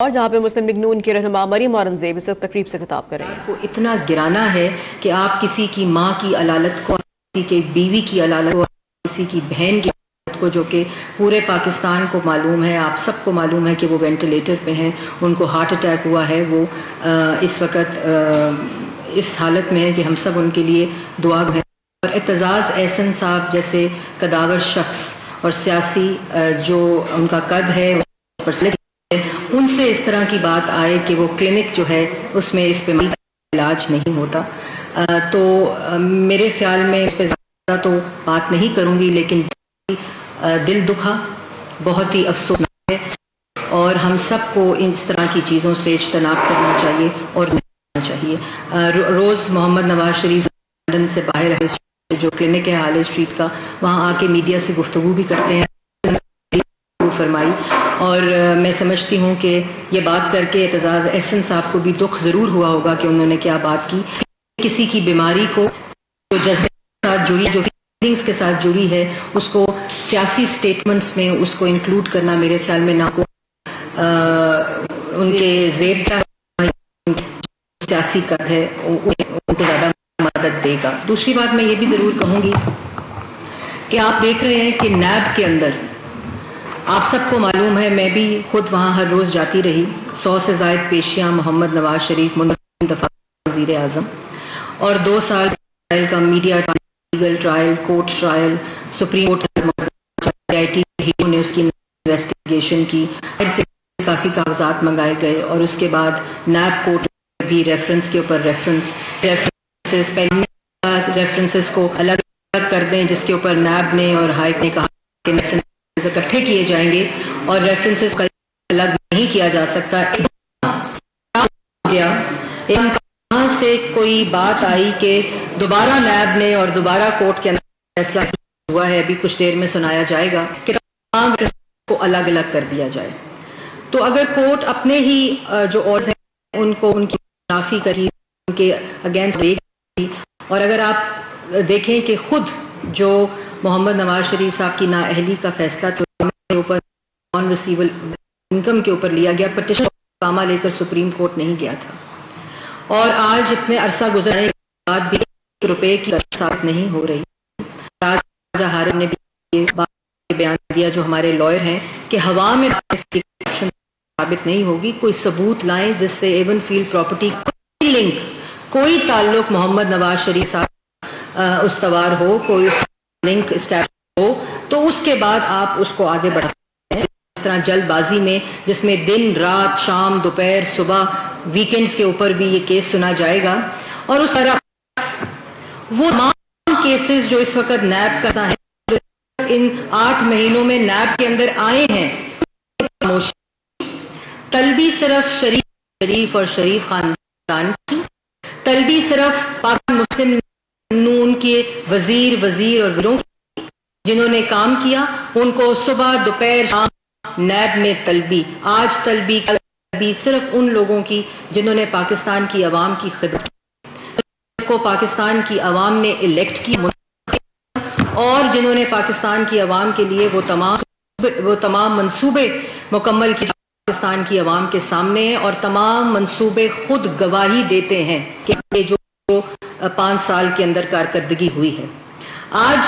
اور جہاں پہ مسلم لیگ نون کے رہنما مریم اورنگزیب اس وقت تقریب سے خطاب کریں کو اتنا گرانا ہے کہ آپ کسی کی ماں کی علالت کو، کسی کے بیوی کی علالت کو، کسی کی بہن کی علالت کو، جو کہ پورے پاکستان کو معلوم ہے، آپ سب کو معلوم ہے کہ وہ وینٹیلیٹر پہ ہیں، ان کو ہارٹ اٹیک ہوا ہے، وہ اس وقت اس حالت میں ہے کہ ہم سب ان کے لیے دعا ہیں۔ اور اعتزاز احسن صاحب جیسے قداور شخص اور سیاسی جو ان کا قد ہے ان سے اس طرح کی بات آئے کہ وہ کلینک جو ہے اس میں اس پہ علاج نہیں ہوتا، تو میرے خیال میں اس پہ زیادہ تو بات نہیں کروں گی، لیکن دل دکھا، بہت ہی افسوسناک ہے، اور ہم سب کو اس طرح کی چیزوں سے اجتناب کرنا چاہیے اور کرنا چاہیے۔ روز محمد نواز شریف لندن سے باہر جو کلینک ہے ہالے اسٹریٹ کا، وہاں آ کے میڈیا سے گفتگو بھی کرتے ہیں فرمائی، اور میں سمجھتی ہوں کہ یہ بات کر کے اعتزاز احسن صاحب کو بھی دکھ ضرور ہوا ہوگا کہ انہوں نے کیا بات کی۔ کسی کی بیماری کو جو جذبے کے ساتھ جڑی، جو فیلنگز کے ساتھ جڑی ہے، اس کو سیاسی سٹیٹمنٹس میں اس کو انکلوڈ کرنا میرے خیال میں نہ کو ان کے زیب کا سیاسی قد ہے ان کو زیادہ مدد دے گا۔ دوسری بات میں یہ بھی ضرور کہوں گی کہ آپ دیکھ رہے ہیں کہ نیب کے اندر آپ سب کو معلوم ہے، میں بھی خود وہاں ہر روز جاتی رہی، 100 سے زائد پیشیاں محمد نواز شریف منتخب دفعہ وزیر اعظم، اور 2 سال ٹرائل کا media legal trial, court trial, supreme court I T نے اس کی انویسٹیگیشن کی، کافی کاغذات منگائے گئے، اور اس کے بعد نیب کورٹ بھی ریفرنس کے اوپر ریفرنسز ریفرنسز کو الگ الگ کر دیں، جس کے اوپر نیب نے اور ہائی کورٹ نے کہا کہ ریفرنس اکٹھے کیے جائیں گے اور ریفرنسز کا الگ نہیں کیا جا سکتا۔ کہاں سے کوئی بات آئی کہ دوبارہ نیب نے اور دوبارہ کورٹ کے اندر فیصلہ ہوا ہے، ابھی کچھ دیر میں سنایا جائے گا کہ تمام کو الگ الگ کر دیا جائے۔ تو اگر کورٹ اپنے ہی جو آرڈرز ہیں ان کو ان کی معافی کری، ان کے اگینسٹ ریٹ، اور اگر آپ دیکھیں کہ خود جو محمد نواز شریف صاحب کی نااہلی کا فیصلہ تو اوپر نان ریسیول انکم کے اوپر لیا گیا، پٹیشن کامہ لے کر سپریم کورٹ نہیں گیا تھا، اور آج اتنے عرصہ گزرنے کے بعد بھی ₹1 کی ثابت نہیں ہو رہی۔ راجہ ہارن نے بھی یہ بات بیان دیا، جو ہمارے لائر ہیں، کہ ہوا میں ثابت نہیں ہوگی، کوئی ثبوت لائیں جس سے ایون فیلڈ پراپرٹی کوئی لنک، کوئی تعلق محمد نواز شریف صاحب استوار ہو، کوئی اس لنک اسٹیبلش ہو، تو اس کے بعد آپ اس کو آگے بڑھا سکتے ہیں۔ اس طرح جلد بازی میں، جس میں دن رات شام دوپہر صبح ویکنڈز کے اوپر بھی یہ کیس سنا جائے گا، اور اس طرح وہ تمام کیسز جو اس وقت نیب کا ہیں، جو ان 8 مہینوں میں نیب کے اندر آئے ہیں، طلبی صرف شریف اور شریف خاندان کی، طلبی صرف پاکستان مسلم نون کے وزیر اور وزیروں کی، جنہوں نے کام کیا، ان کو صبح دوپہر شام نیب میں طلبی، آج طلبی کل طلبی، صرف ان لوگوں کی جنہوں نے پاکستان کی عوام کی خدمت کو پاکستان کی عوام نے الیکٹ کی، اور جنہوں نے پاکستان کی عوام کے لیے وہ تمام منصوبے مکمل کیے پاکستان کی عوام کے سامنے ہیں، اور تمام منصوبے خود گواہی دیتے ہیں کہ یہ جو 5 سال کے اندر کارکردگی ہوئی ہے۔ آج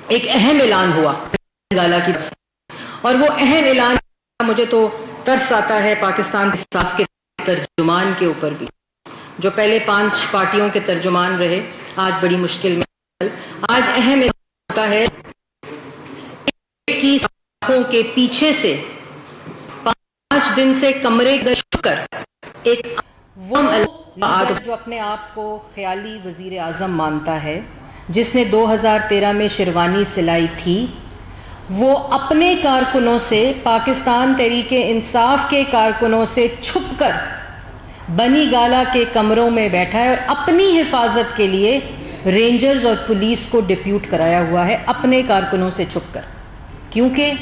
ایک اہم اعلان ہوا گالا کی طرف سے، اور وہ اہم اعلان مجھے تو ترس آتا ہے پاکستان انصاف کے ترجمان کے اوپر بھی، جو پہلے 5 پارٹیوں کے ترجمان رہے، آج بڑی مشکل میں، آج اہم اعلان ہوتا ہے کی صافوں کے پیچھے سے 5 دن سے کمرے گشت کر ایک جو اپنے آپ کو خیالی وزیر اعظم مانتا ہے، جس نے 2013 میں شیروانی سلائی تھی، وہ اپنے کارکنوں سے، پاکستان تحریک انصاف کے کارکنوں سے چھپ کر بنی گالا کے کمروں میں بیٹھا ہے، اور اپنی حفاظت کے لیے رینجرز اور پولیس کو ڈپیوٹ کرایا ہوا ہے، اپنے کارکنوں سے چھپ کر، کیونکہ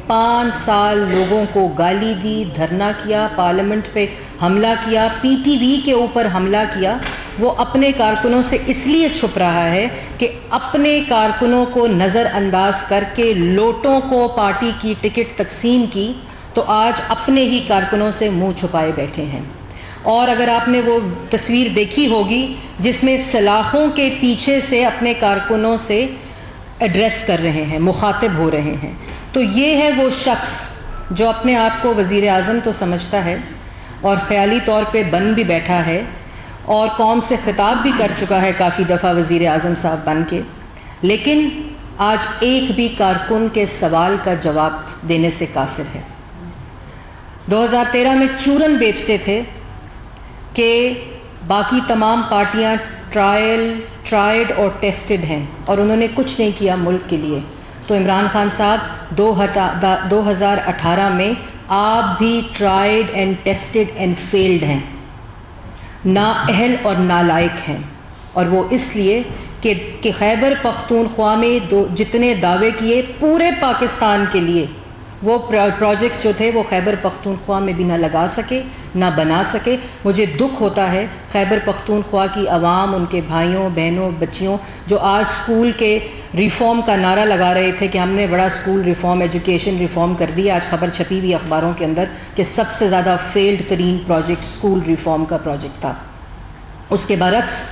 5 سال لوگوں کو گالی دی، دھرنا کیا، پارلیمنٹ پہ حملہ کیا، پی ٹی وی کے اوپر حملہ کیا، وہ اپنے کارکنوں سے اس لیے چھپ رہا ہے کہ اپنے کارکنوں کو نظر انداز کر کے لوٹوں کو پارٹی کی ٹکٹ تقسیم کی، تو آج اپنے ہی کارکنوں سے منہ چھپائے بیٹھے ہیں. اور اگر آپ نے وہ تصویر دیکھی ہوگی جس میں سلاخوں کے پیچھے سے اپنے کارکنوں سے ایڈریس کر رہے ہیں, مخاطب ہو رہے ہیں, تو یہ ہے وہ شخص جو اپنے آپ کو وزیر اعظم تو سمجھتا ہے اور خیالی طور پہ بن بھی بیٹھا ہے اور قوم سے خطاب بھی کر چکا ہے کافی دفعہ وزیر اعظم صاحب بن کے, لیکن آج ایک بھی کارکن کے سوال کا جواب دینے سے قاصر ہے. 2013 میں چورن بیچتے تھے کہ باقی تمام پارٹیاں ٹرائیڈ اور ٹیسٹڈ ہیں اور انہوں نے کچھ نہیں کیا ملک کے لیے. تو عمران خان صاحب 2018 میں آپ بھی tried and tested and field ہیں, نااہل اور نالائق ہیں. اور وہ اس لیے کہ خیبر پختونخوا میں جتنے دعوے کیے پورے پاکستان کے لیے, وہ پروجیکٹس جو تھے وہ خیبر پختونخوا میں بھی نہ لگا سکے نہ بنا سکے. مجھے دکھ ہوتا ہے خیبر پختونخوا کی عوام, ان کے بھائیوں بہنوں بچیوں جو آج اسکول کے ریفارم کا نعرہ لگا رہے تھے کہ ہم نے بڑا اسکول ریفارم, ایجوکیشن ریفارم کر دیا. آج خبر چھپی ہوئی اخباروں کے اندر کہ سب سے زیادہ فیلڈ ترین پروجیکٹ اسکول ریفارم کا پروجیکٹ تھا. اس کے برعکس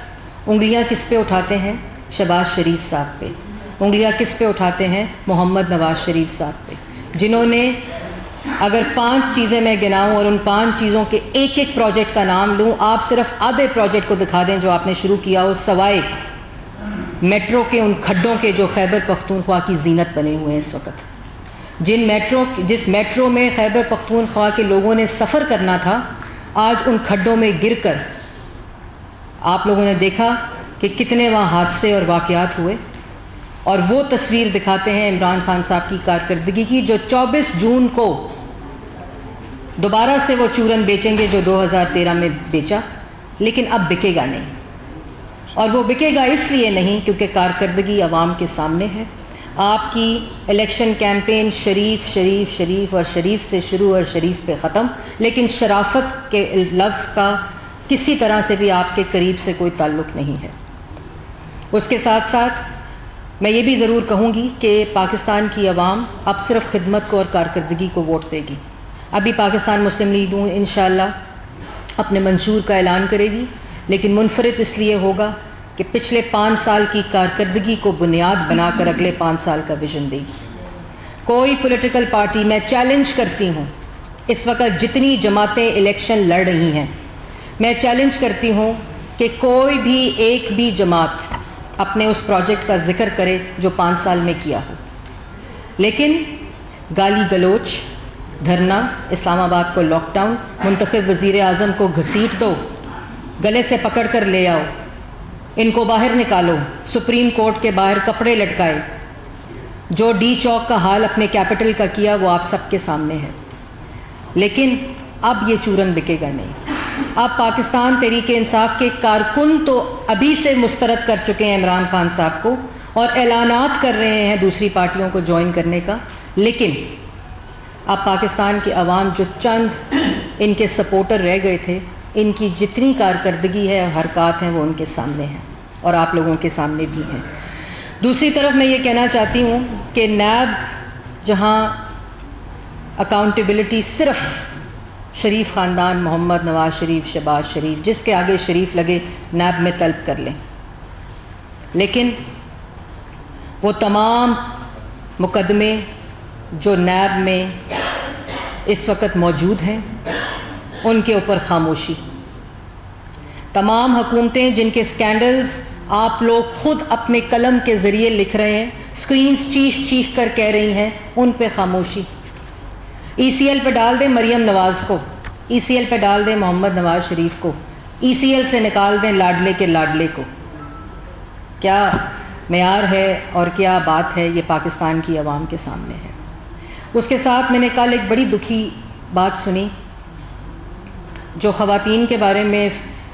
انگلیاں کس پہ اٹھاتے ہیں؟ شہباز شریف صاحب پہ. انگلیاں کس پہ اٹھاتے ہیں؟ محمد نواز شریف صاحب پہ, جنہوں نے, اگر 5 چیزیں میں گناؤں اور ان 5 چیزوں کے ایک ایک پروجیکٹ کا نام لوں, آپ صرف آدھے پروجیکٹ کو دکھا دیں جو آپ نے شروع کیا ہو, سوائے میٹرو کے ان کھڈوں کے جو خیبر پختونخوا کی زینت بنے ہوئے ہیں اس وقت. جس میٹرو میں خیبر پختونخوا کے لوگوں نے سفر کرنا تھا, آج ان کھڈوں میں گر کر آپ لوگوں نے دیکھا کہ کتنے وہاں حادثے اور واقعات ہوئے. اور وہ تصویر دکھاتے ہیں عمران خان صاحب کی کارکردگی کی, جو 24 جون کو دوبارہ سے وہ چورن بیچیں گے جو 2013 میں بیچا, لیکن اب بکے گا نہیں. اور وہ بکے گا اس لیے نہیں کیونکہ کارکردگی عوام کے سامنے ہے. آپ کی الیکشن کیمپین شریف شریف شریف اور شریف سے شروع اور شریف پہ ختم, لیکن شرافت کے لفظ کا کسی طرح سے بھی آپ کے قریب سے کوئی تعلق نہیں ہے. اس کے ساتھ ساتھ میں یہ بھی ضرور کہوں گی کہ پاکستان کی عوام اب صرف خدمت کو اور کارکردگی کو ووٹ دے گی. ابھی پاکستان مسلم لیگ انشاءاللہ اپنے منشور کا اعلان کرے گی, لیکن منفرد اس لیے ہوگا کہ پچھلے 5 سال کی کارکردگی کو بنیاد بنا کر اگلے 5 سال کا ویژن دے گی. کوئی پولیٹیکل پارٹی, میں چیلنج کرتی ہوں, اس وقت جتنی جماعتیں الیکشن لڑ رہی ہیں, میں چیلنج کرتی ہوں کہ کوئی بھی ایک بھی جماعت اپنے اس پروجیکٹ کا ذکر کرے جو 5 سال میں کیا ہو. لیکن گالی گلوچ, دھرنا, اسلام آباد کو لاک ڈاؤن, منتخب وزیر اعظم کو گھسیٹ دو, گلے سے پکڑ کر لے آؤ, ان کو باہر نکالو, سپریم کورٹ کے باہر کپڑے لٹکائے, جو ڈی چوک کا حال اپنے کیپٹل کا کیا وہ آپ سب کے سامنے ہے. لیکن اب یہ چورن بکے گا نہیں. اب پاکستان تحریک انصاف کے کارکن تو ابھی سے مسترد کر چکے ہیں عمران خان صاحب کو اور اعلانات کر رہے ہیں دوسری پارٹیوں کو جوائن کرنے کا, لیکن اب پاکستان کی عوام جو چند ان کے سپورٹر رہ گئے تھے, ان کی جتنی کارکردگی ہے اور حرکات ہیں وہ ان کے سامنے ہیں اور آپ لوگوں کے سامنے بھی ہیں. دوسری طرف میں یہ کہنا چاہتی ہوں کہ نیب جہاں اکاؤنٹیبلٹی صرف شریف خاندان, محمد نواز شریف, شہباز شریف, جس کے آگے شریف لگے نیب میں طلب کر لیں, لیکن وہ تمام مقدمے جو نیب میں اس وقت موجود ہیں ان کے اوپر خاموشی. تمام حکومتیں جن کے سکینڈلز آپ لوگ خود اپنے قلم کے ذریعے لکھ رہے ہیں, سکرینز چیخ چیخ کر کہہ رہی ہیں, ان پہ خاموشی. ای سی ایل پہ ڈال دیں مریم نواز کو, ای سی ایل پہ ڈال دیں محمد نواز شریف کو, ای سی ایل سے نکال دیں لاڈلے کے لاڈلے کو. کیا معیار ہے اور کیا بات ہے, یہ پاکستان کی عوام کے سامنے ہے. اس کے ساتھ میں نے کل ایک بڑی دکھی بات سنی جو خواتین کے بارے میں,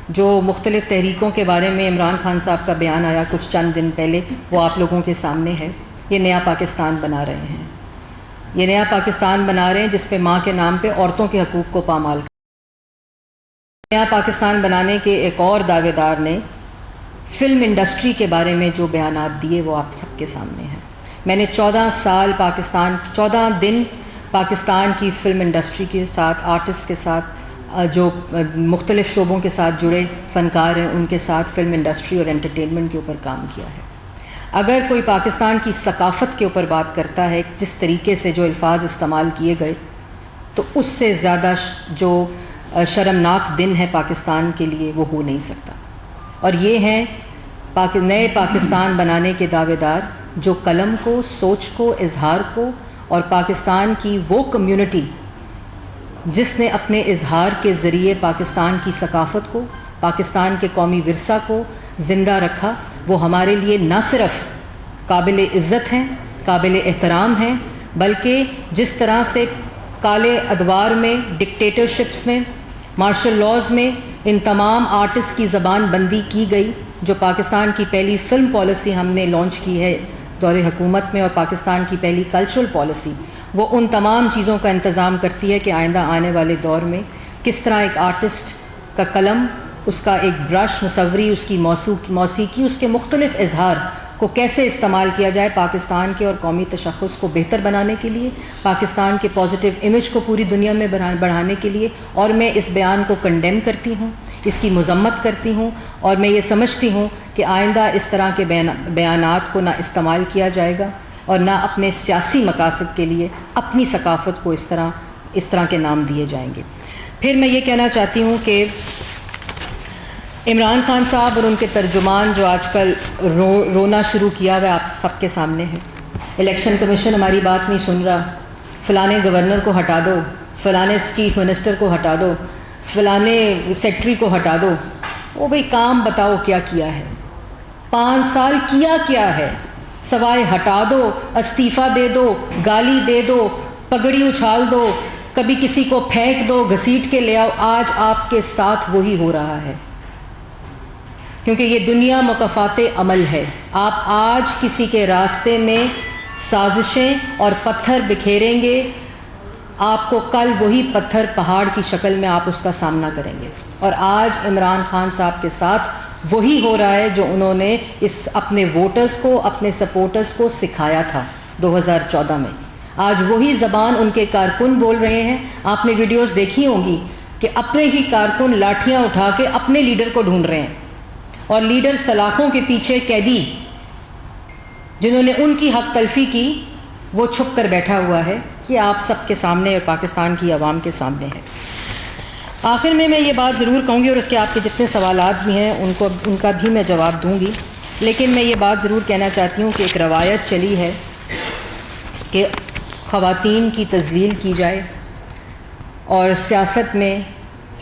جو مختلف تحریکوں کے بارے میں عمران خان صاحب کا بیان آیا کچھ چند دن پہلے, وہ آپ لوگوں کے سامنے ہے. یہ نیا پاکستان بنا رہے ہیں, یہ نیا پاکستان بنا رہے ہیں جس پہ ماں کے نام پہ عورتوں کے حقوق کو پامال کر. نیا پاکستان بنانے کے ایک اور دعوے دار نے فلم انڈسٹری کے بارے میں جو بیانات دیے وہ آپ سب کے سامنے ہیں. میں نے 14 دن پاکستان کی فلم انڈسٹری کے ساتھ، آرٹسٹ کے ساتھ، جو مختلف شعبوں کے ساتھ جڑے فنکار ہیں ان کے ساتھ فلم انڈسٹری اور انٹرٹینمنٹ کے اوپر کام کیا ہے۔ اگر کوئی پاکستان کی ثقافت کے اوپر بات کرتا ہے، جس طریقے سے جو الفاظ استعمال کیے گئے، تو اس سے زیادہ جو شرمناک دن ہے پاکستان کے لیے وہ ہو نہیں سکتا۔ اور یہ ہیں نئے پاکستان بنانے کے دعوے دار جو قلم کو، سوچ کو، اظہار کو اور پاکستان کی وہ کمیونٹی جس نے اپنے اظہار کے ذریعے پاکستان کی ثقافت کو، پاکستان کے قومی ورثہ کو زندہ رکھا، وہ ہمارے لیے نہ صرف قابل عزت ہیں، قابل احترام ہیں، بلکہ جس طرح سے کالے ادوار میں، ڈکٹیٹرشپس میں، مارشل لاز میں ان تمام آرٹسٹ کی زبان بندی کی گئی، جو پاکستان کی پہلی فلم پالیسی ہم نے لانچ کی ہے دور حکومت میں، اور پاکستان کی پہلی کلچرل پالیسی، وہ ان تمام چیزوں کا انتظام کرتی ہے کہ آئندہ آنے والے دور میں کس طرح ایک آرٹسٹ کا قلم، اس کا ایک برش مصوری، اس کی موسیقی، اس کے مختلف اظہار کو کیسے استعمال کیا جائے پاکستان کے اور قومی تشخص کو بہتر بنانے کے لیے، پاکستان کے پازیٹیو امیج کو پوری دنیا میں بڑھانے کے لیے۔ اور میں اس بیان کو کنڈیم کرتی ہوں، اس کی مذمت کرتی ہوں، اور میں یہ سمجھتی ہوں کہ آئندہ اس طرح کے بیانات کو نہ استعمال کیا جائے گا اور نہ اپنے سیاسی مقاصد کے لیے اپنی ثقافت کو اس طرح کے نام دیے جائیں گے۔ پھر میں یہ کہنا چاہتی ہوں کہ عمران خان صاحب اور ان کے ترجمان جو آج کل رونا شروع کیا ہوا آپ سب کے سامنے ہے، الیکشن کمیشن ہماری بات نہیں سن رہا، فلانے گورنر کو ہٹا دو، فلانے چیف منسٹر کو ہٹا دو، فلانے سیکٹری کو ہٹا دو۔ وہ بھئی کام بتاؤ کیا کیا ہے؟ 5 سال کیا ہے؟ سوائے ہٹا دو، استعفیٰ دے دو، گالی دے دو، پگڑی اچھال دو، کبھی کسی کو پھینک دو، گھسیٹ کے لے آؤ۔ آج آپ کے ساتھ وہی ہو رہا ہے، کیونکہ یہ دنیا مکافات عمل ہے۔ آپ آج کسی کے راستے میں سازشیں اور پتھر بکھیریں گے، آپ کو کل وہی پتھر پہاڑ کی شکل میں آپ اس کا سامنا کریں گے۔ اور آج عمران خان صاحب کے ساتھ وہی ہو رہا ہے جو انہوں نے اپنے ووٹرز کو، اپنے سپورٹرز کو سکھایا تھا 2014 میں۔ آج وہی زبان ان کے کارکن بول رہے ہیں۔ آپ نے ویڈیوز دیکھی ہوں گی کہ اپنے ہی کارکن لاٹھیاں اٹھا کے اپنے لیڈر کو ڈھونڈ رہے ہیں، اور لیڈر سلاخوں کے پیچھے قیدی جنہوں نے ان کی حق تلفی کی وہ چھپ کر بیٹھا ہوا ہے۔ یہ آپ سب کے سامنے اور پاکستان کی عوام کے سامنے ہے۔ آخر میں یہ بات ضرور کہوں گی، اور اس کے آپ کے جتنے سوالات بھی ہیں ان کا بھی میں جواب دوں گی، لیکن میں یہ بات ضرور کہنا چاہتی ہوں کہ ایک روایت چلی ہے کہ خواتین کی تذلیل کی جائے اور سیاست میں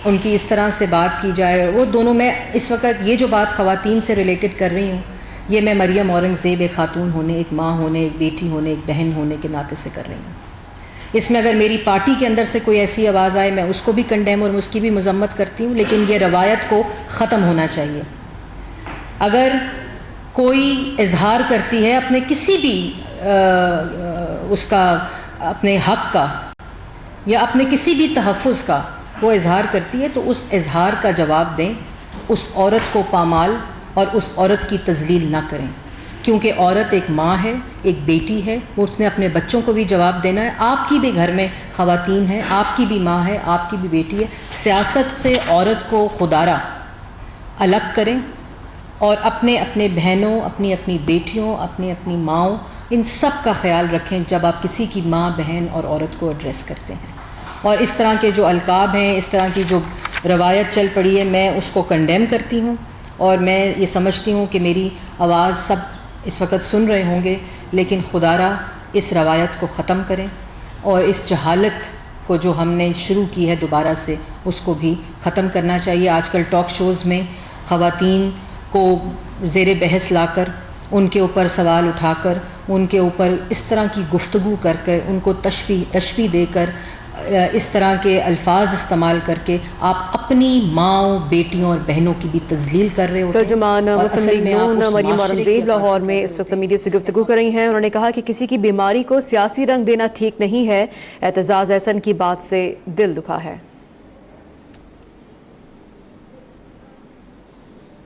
ان کی اس طرح سے بات کی جائے۔ وہ دونوں، میں اس وقت یہ جو بات خواتین سے ریلیٹڈ کر رہی ہوں، یہ میں مریم اورنگزیب ایک خاتون ہونے، ایک ماں ہونے، ایک بیٹی ہونے، ایک بہن ہونے کے ناطے سے کر رہی ہوں۔ اس میں اگر میری پارٹی کے اندر سے کوئی ایسی آواز آئے، میں اس کو بھی کنڈیم اور اس کی بھی مذمت کرتی ہوں، لیکن یہ روایت کو ختم ہونا چاہیے۔ اگر کوئی اظہار کرتی ہے اپنے کسی بھی اس کا، اپنے حق کا یا اپنے کسی بھی تحفظ کا وہ اظہار کرتی ہے، تو اس اظہار کا جواب دیں، اس عورت کو پامال اور اس عورت کی تذلیل نہ کریں، کیونکہ عورت ایک ماں ہے، ایک بیٹی ہے، اس نے اپنے بچوں کو بھی جواب دینا ہے۔ آپ کی بھی گھر میں خواتین ہیں، آپ کی بھی ماں ہے، آپ کی بھی بیٹی ہے۔ سیاست سے عورت کو خودارہ الگ کریں اور اپنے اپنے بہنوں، اپنی اپنی بیٹیوں، اپنی اپنی ماؤں، ان سب کا خیال رکھیں جب آپ کسی کی ماں، بہن اور عورت کو ایڈریس کرتے ہیں۔ اور اس طرح کے جو القاب ہیں، اس طرح کی جو روایت چل پڑی ہے، میں اس کو کنڈیم کرتی ہوں، اور میں یہ سمجھتی ہوں کہ میری آواز سب اس وقت سن رہے ہوں گے، لیکن خدارہ اس روایت کو ختم کریں، اور اس جہالت کو جو ہم نے شروع کی ہے دوبارہ سے، اس کو بھی ختم کرنا چاہیے۔ آج کل ٹاک شوز میں خواتین کو زیر بحث لا کر، ان کے اوپر سوال اٹھا کر، ان کے اوپر اس طرح کی گفتگو کر کر، ان کو تشبیہ دے کر، اس طرح کے الفاظ استعمال کر کے آپ اپنی ماؤں، بیٹیوں اور بہنوں کی بھی تذلیل کر رہے ہوتے ہیں۔ ترجمان مسلم لیگ نون مریم اورنگزیب لاہور میں اس وقت میڈیا سے گفتگو کر رہی ہیں۔ انہوں نے کہا کہ کسی کی بیماری کو سیاسی رنگ دینا ٹھیک نہیں ہے۔ اعتزاز احسن کی بات سے دل دکھا ہے۔